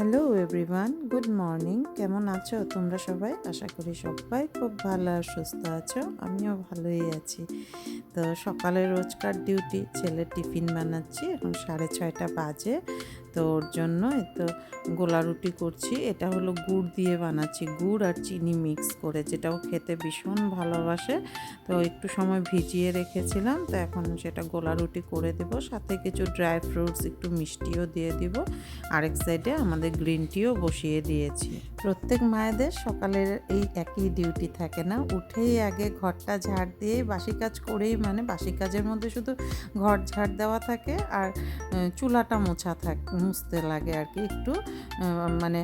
Hello everyone, good morning. কেমন আছো তোমরা সবাই? আশা করি সবাই খুব ভালো আর সুস্থ আছো। আমিও ভালোই আছি। তো সকালে রোজকার ডিউটি, ছেলের টিফিন বানাচ্ছি। এখন 6:30 বাজে। তো ওর জন্য তো গোলা রুটি করছি। এটা হলো গুড় দিয়ে বানাচ্ছি, গুড় আর চিনি মিক্স করে, যেটাও খেতে ভীষণ ভালোবাসে। তো একটু সময় ভিজিয়ে রেখেছিলাম, তো এখন সেটা গোলা রুটি করে দেব। সাথে কিছু ড্রাই ফ্রুটস, একটু মিষ্টিও দিয়ে দিব। আরেক সাইডে আমাদের গ্রিন টিও বসিয়ে দিয়েছি। প্রত্যেক মায়েদের সকালের এই একই ডিউটি থাকে না? উঠেই আগে ঘরটা ঝাড় দিয়ে বাসি কাজ করেই, মানে বাসি কাজের মধ্যে শুধু ঘর ঝাড় দেওয়া থাকে আর চুলাটা মুছতে লাগে আর কি একটু, মানে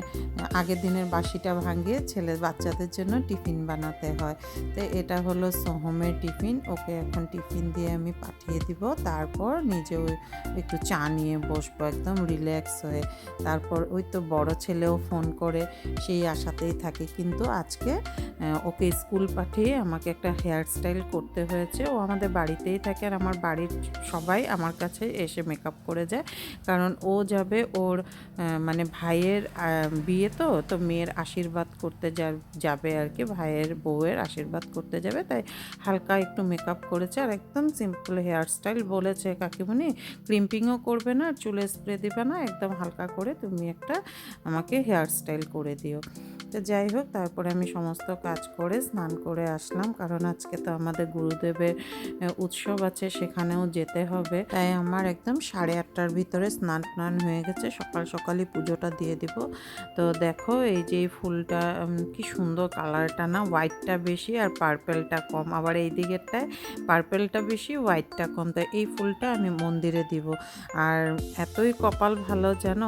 আগের দিনের বাসিটা ভাঙিয়ে বাচ্চাদের জন্য টিফিন বানাতে হয়। তো এটা হলো সোহমের টিফিন। ওকে এখন টিফিন দিয়ে আমি পাঠিয়ে দিব। তারপর নিজেও একটু চা নিয়ে বসবো একদম রিল্যাক্স হয়ে। তারপর ওই তো বড় ছেলেও ফোন করে, সেই আশাতেই থাকে। কিন্তু আজকে ওকে স্কুল পাঠিয়ে আমাকে একটা হেয়ার স্টাইল করতে হয়েছে। ও আমাদের বাড়িতেই থাকে আর আমার বাড়ির সবাই আমার কাছে এসে মেকআপ করে যায়, কারণ ও যাবে ওর মানে ভাইয়ের বিয়ে, তো মেয়ের আশীর্বাদ করতে যাবে আর কি, ভাইয়ের বউয়ের আশীর্বাদ করতে যাবে। তাই হালকা একটু মেকআপ করেছে আর একদম সিম্পল হেয়ার স্টাইল বলেছে কাকিমণি, ক্রিম্পিংও করবে না, চুলে স্প্রে দিবে না, একদম হালকা করে তুমি একটা আমাকে হেয়ার স্টাইল করে দিও। তো যাই হোক, তারপরে আমি সমস্ত কাজ করে স্নান করে আসলাম, কারণ আজকে তো আমাদের গুরুদেবের উৎসব আছে, সেখানেও যেতে হবে। তাই আমার একদম 8:30টার ভিতরে স্নান হয়ে গেছে। সকাল সকালই পুজোটা দিয়ে দিব। তো দেখো এই যে ফুলটা কি সুন্দর কালারটা না, হোয়াইটটা বেশি আর পার্পেলটা কম, আবার এই দিকেরটায় পার্পেলটা বেশি হোয়াইটটা কম। তো এই ফুলটা আমি মন্দিরে দিব। আর এতই কপাল ভালো যেন,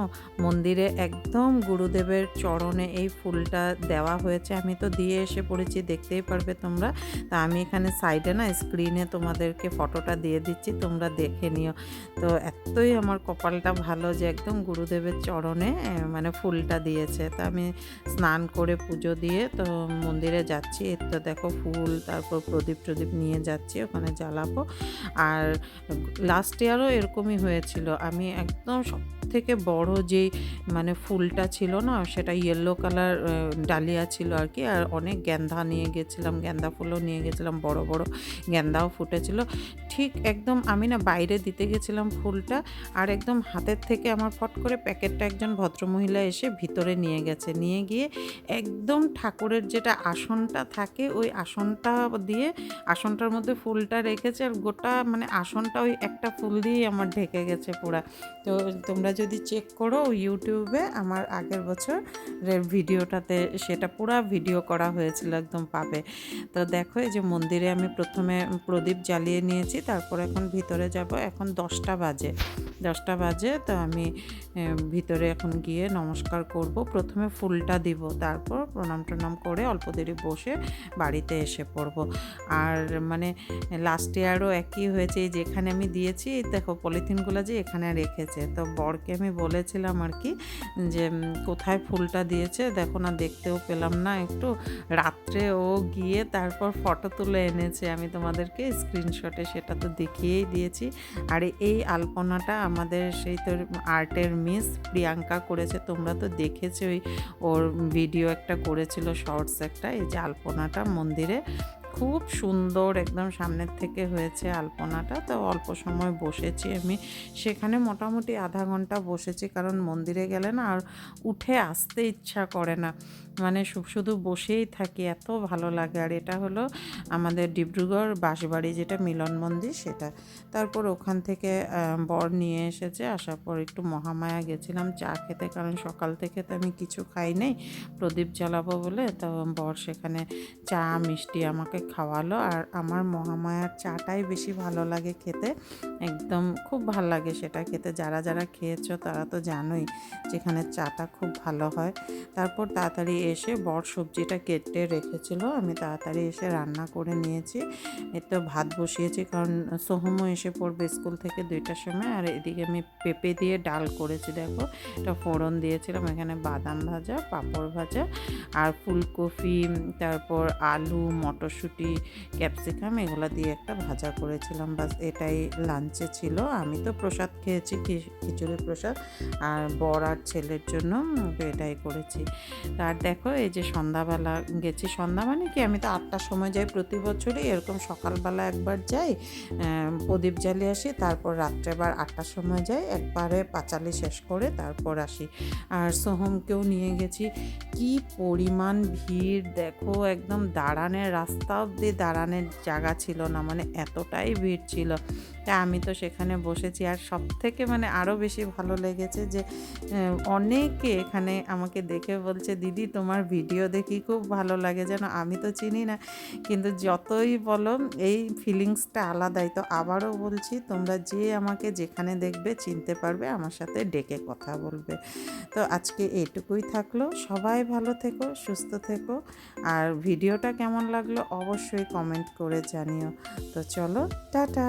মন্দিরে একদম গুরুদেবের চরণে এই ফুলটা দেওয়া হয়েছে। আমি তো দিয়ে এসে পড়েছি, দেখতেই পারবে তোমরা। তা আমি এখানে সাইডে না স্ক্রিনে তোমাদেরকে ফটোটা দিয়ে দিচ্ছি, তোমরা দেখে নিও। তো এতই আমার কপালটা ভালো যে একদম গুরুদেবের চরণে মানে ফুলটা দিয়েছে। তো আমি স্নান করে পুজো দিয়ে তো মন্দিরে যাচ্ছি। এর তো দেখো ফুল, তারপর প্রদীপ নিয়ে যাচ্ছি, ওখানে জ্বালাবো। আর লাস্ট ইয়ারও এরকমই হয়েছিল। আমি একদম সব থেকে বড় যেই মানে ফুলটা ছিল না, সেটা ইয়েলো কালার ডালিয়া ছিল আর কি, আর অনেক গ্যান্দা নিয়ে গেছিলাম, গ্যান্দা ফুলও নিয়ে গেছিলাম, বড় বড় গ্যান্দাও ফুটেছিল। ঠিক একদম আমি না বাইরে দিতে গেছিলাম ফুলটা, আর একদম হাতের থেকে আমার ফট করে প্যাকেটটা একজন ভদ্রমহিলা এসে ভিতরে নিয়ে গেছে। নিয়ে গিয়ে একদম ঠাকুরের যেটা আসনটা থাকে, ওই আসনটা দিয়ে আসনটার মধ্যে ফুলটা রেখেছে, আর গোটা মানে আসনটা ওই একটা ফুল দিয়েই আমার ঢেকে গেছে পুরা। তো তোমরা যদি চেক করো ইউটিউবে আমার আগের বছরের ভিডিওটাতে, সেটা পুরা ভিডিও করা হয়েছিল, একদম পাবে। তো দেখো এই যে মন্দিরে আমি প্রথমে প্রদীপ জ্বালিয়ে নিয়েছি, তারপর এখন ভিতরে যাব। এখন 10টা বাজে। তো আমি ভিতরে এখন গিয়ে নমস্কার করব, প্রথমে ফুলটা দিব, তারপর প্রণাম টনাম করে অল্প দেরি বসে বাড়িতে এসে পড়ব। আর মানে লাস্ট ইয়ারও একই হয়েছে, যেখানে আমি দিয়েছি দেখো পলিথিনগুলো যে এখানে রেখেছে। তো বরকে আমি বলেছিলাম আর কি যে কোথায় ফুলটা দিয়েছে, দেখো না, দেখতেও পেলাম না একটু। রাত্রে ও গিয়ে তারপর ফটো তুলে এনেছে, আমি তোমাদেরকে স্ক্রিনশটে সেটা তো দেখিয়েই দিয়েছি। আর এই আলপনাটা আমাদের সেই তোর আর্টের মিস প্রিয়াঙ্কা করেছে, তোমরা তো দেখেছোই, ওর ভিডিও একটা করেছিল, শর্টস একটা। এই যে আলপনাটা মন্দিরে খুব সুন্দর একদম সামনের থেকে হয়েছে আলপনাটা। তো অল্প সময় বসেছি আমি সেখানে, মোটামুটি আধা ঘন্টা বসেছি, কারণ মন্দিরে গেলে না আর উঠে আসতে ইচ্ছা করে না, মানে শুধু বসেই থাকি, এত ভালো লাগে। আর এটা হলো আমাদের ডিব্রুগড় বাঁশবাড়ি, যেটা মিলন মন্দির, সেটা। তারপর ওখান থেকে বর নিয়ে এসেছে, আসার পর একটু মহামায়া গেছিলাম চা খেতে, কারণ সকাল থেকে তো আমি কিছু খাই নাই, প্রদীপ জ্বালাবো বলে। তো বর সেখানে চা মিষ্টি আমাকে খাওয়ালো। আর আমার মহামায়ার চাটাই বেশি ভালো লাগে খেতে, একদম খুব ভালো লাগে সেটা খেতে। যারা যারা খেয়েছো তারা তো জানোই যেখানে চাটা খুব ভালো হয়। তারপর তাড়াতাড়ি এসে বর সবজিটা কেটে রেখেছিল, আমি তাড়াতাড়ি এসে রান্না করে নিয়েছি। এতে ভাত বসিয়েছি, কারণ সোহমও এসে পড়বে স্কুল থেকে 2টার সময়। আর এদিকে আমি পেঁপে দিয়ে ডাল করেছি, দেখো এটা ফোড়ন দিয়েছিলাম। এখানে বাদাম ভাজা, পাঁপড় ভাজা আর ফুলকপি, তারপর আলু, মটরশুঁটি মটরশুঁটি, ক্যাপসিকাম এগুলো দিয়ে একটা ভাজা করেছিলাম। বাস এটাই লাঞ্চে ছিল। আমি তো প্রসাদ খেয়েছি, খিচুড়ি প্রসাদ, আর বর আর ছেলের জন্য এটাই করেছি। আর দেখো এই যে সন্ধ্যাবেলা গেছি, সন্ধ্যা মানে কি, আমি তো 8টার সময় যাই প্রতি বছরই, এরকম সকালবেলা একবার যাই, প্রদীপ জ্বালিয়ে আসি, তারপর রাত্রে আবার 8টার সময় যাই, একবারে পাঁচালি শেষ করে তারপর আসি। আর সোহমকেও নিয়ে গেছি। কি পরিমাণ ভিড় দেখো, একদম দাঁড়ানোর রাস্তা অবধি দাঁড়ানোর জায়গা ছিল না, মানে এতটাই ভিড় ছিল। তা আমি তো সেখানে বসেছি। আর সব থেকে মানে আরও বেশি ভালো লেগেছে যে অনেকে এখানে আমাকে দেখে বলছে, দিদি তোমার ভিডিও দেখি খুব ভালো লাগে, যেন আমি তো চিনি না, কিন্তু যতই বলো এই ফিলিংসটা আলাদাই। তো আবারও বলছি, তোমরা যে আমাকে যেখানে দেখবে চিনতে পারবে, আমার সাথে ডেকে কথা বলবে। তো আজকে এইটুকুই থাকলো। সবাই ভালো থেকো, সুস্থ থেকো, আর ভিডিওটা কেমন লাগলো অবশ্যই কমেন্ট করে জানিও। তো চলো, টাটা।